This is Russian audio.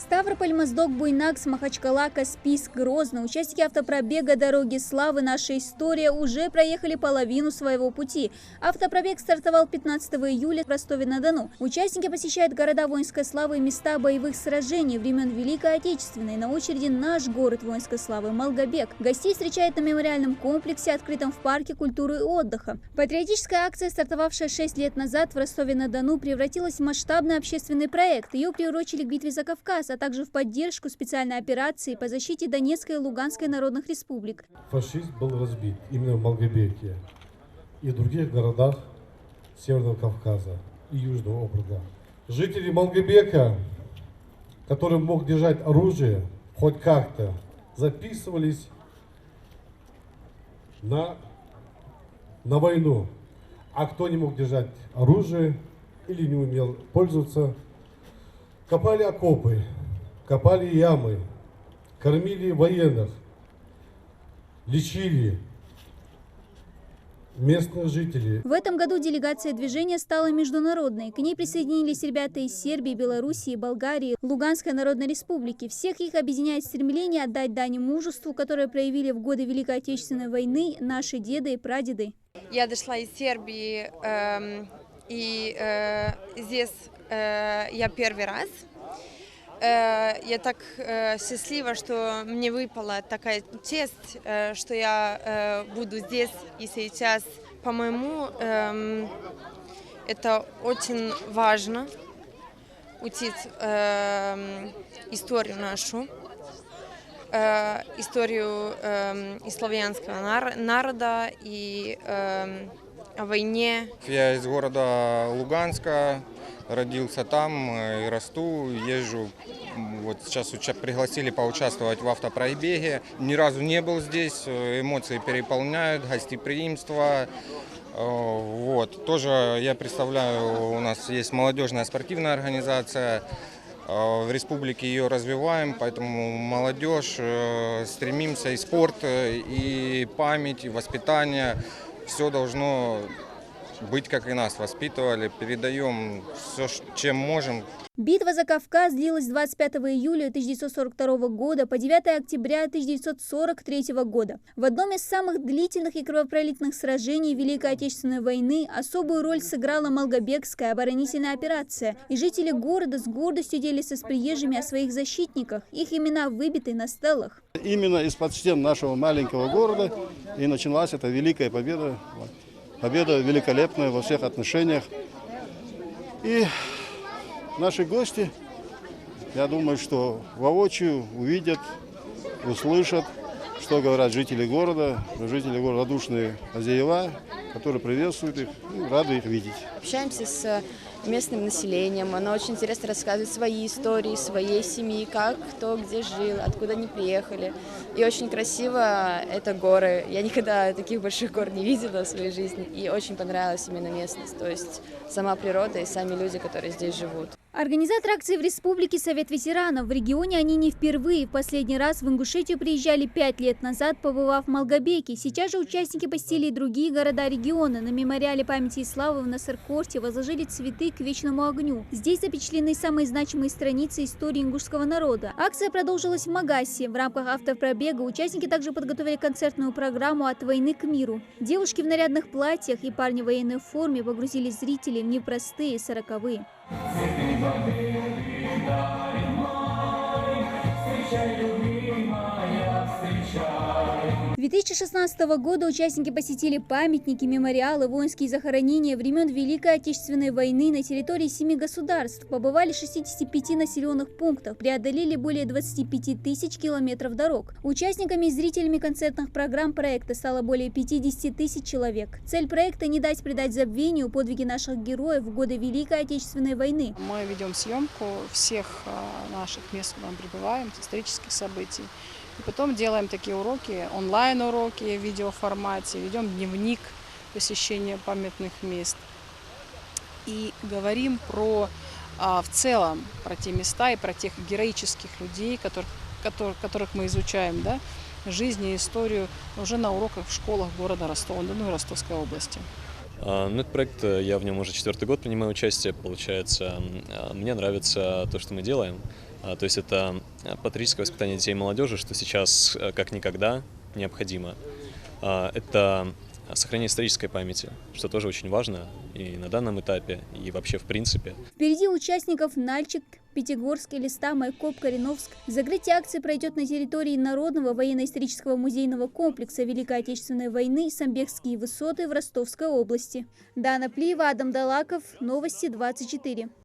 Ставрополь, Моздок, Буйнакск, Махачкала, Каспийск, Грозный. Участники автопробега «Дороги славы. Наша история» уже проехали половину своего пути. Автопробег стартовал 15 июля в Ростове-на-Дону. Участники посещают города воинской славы и места боевых сражений времен Великой Отечественной. На очереди наш город воинской славы – Малгобек. Гостей встречают на мемориальном комплексе, открытом в парке культуры и отдыха. Патриотическая акция, стартовавшая 6 лет назад в Ростове-на-Дону, превратилась в масштабный общественный проект. Ее приурочили к битве за Кавказ, а также в поддержку специальной операции по защите Донецкой и Луганской народных республик. Фашизм был разбит именно в Малгобеке и в других городах Северного Кавказа и Южного округа. Жители Малгобека, которые мог держать оружие, хоть как-то записывались на войну. А кто не мог держать оружие или не умел пользоваться, копали окопы, копали ямы, кормили военных, лечили местных жителей. В этом году делегация движения стала международной. К ней присоединились ребята из Сербии, Белоруссии, Болгарии, Луганской Народной Республики. Всех их объединяет стремление отдать дань мужеству, которое проявили в годы Великой Отечественной войны наши деды и прадеды. Я дошла из Сербии, и здесь я первый раз. Я так счастлива, что мне выпала такая честь, что я буду здесь и сейчас. По-моему, это очень важно учить историю нашу, историю и славянского народа, и о войне. Я из города Луганска. Родился там и расту, езжу. Вот сейчас пригласили поучаствовать в автопробеге. Ни разу не был здесь, эмоции переполняют, гостеприимство. Вот. Тоже я представляю, у нас есть молодежная спортивная организация. В республике ее развиваем, поэтому молодежь, стремимся и спорт, и память, и воспитание. Все должно быть, как и нас воспитывали, передаем все, чем можем. Битва за Кавказ длилась с 25 июля 1942 года по 9 октября 1943 года. В одном из самых длительных и кровопролитных сражений Великой Отечественной войны особую роль сыграла Малгобекская оборонительная операция. И жители города с гордостью делятся с приезжими о своих защитниках. Их имена выбиты на стелах. Именно из-под стен нашего маленького города и началась эта великая победа. Победа великолепная во всех отношениях. И наши гости, я думаю, что воочию увидят, услышат, что говорят жители города радушные хозяева, которые приветствуют их и рады их видеть. Общаемся с местным населением, оно очень интересно рассказывает свои истории, своей семьи, как, кто, где жил, откуда они приехали. И очень красиво это горы. Я никогда таких больших гор не видела в своей жизни. И очень понравилась именно местность, то есть сама природа и сами люди, которые здесь живут. Организатор акции в республике Совет ветеранов. В регионе они не впервые. В последний раз в Ингушетию приезжали 5 лет назад, побывав в Малгобеке. Сейчас же участники посетили и другие города региона. На мемориале памяти и славы в Насыркорте возложили цветы к вечному огню. Здесь запечатлены самые значимые страницы истории ингушского народа. Акция продолжилась в Магасе. В рамках автопробега участники также подготовили концертную программу «От войны к миру». Девушки в нарядных платьях и парни в военной форме погрузили зрителей в непростые 40-е. 2016 года участники посетили памятники, мемориалы, воинские захоронения времен Великой Отечественной войны на территории 7 государств, побывали в 65 населенных пунктах, преодолели более 25 тысяч километров дорог. Участниками и зрителями концертных программ проекта стало более 50 тысяч человек. Цель проекта – не дать предать забвению подвиги наших героев в годы Великой Отечественной войны. Мы ведем съемку всех наших мест, куда мы прибываем, исторических событий. И потом делаем такие уроки, онлайн-уроки в видеоформате, ведем дневник посещения памятных мест. И говорим в целом про те места и про тех героических людей, которых мы изучаем, да, жизнь и историю уже на уроках в школах города Ростова-на-Дону и Ростовской области. Ну, этот проект, я в нем уже 4-й год принимаю участие, получается. Мне нравится то, что мы делаем. То есть это патриотическое воспитание детей и молодежи, что сейчас как никогда необходимо. Это сохранение исторической памяти, что тоже очень важно и на данном этапе, и вообще в принципе. Впереди участников Нальчик, Пятигорск, Элиста, Майкоп, Кореновск. Закрытие акции пройдет на территории Народного военно-исторического музейного комплекса Великой Отечественной войны Самбекские высоты в Ростовской области. Дана Плиева, Адам Далаков, Новости 24.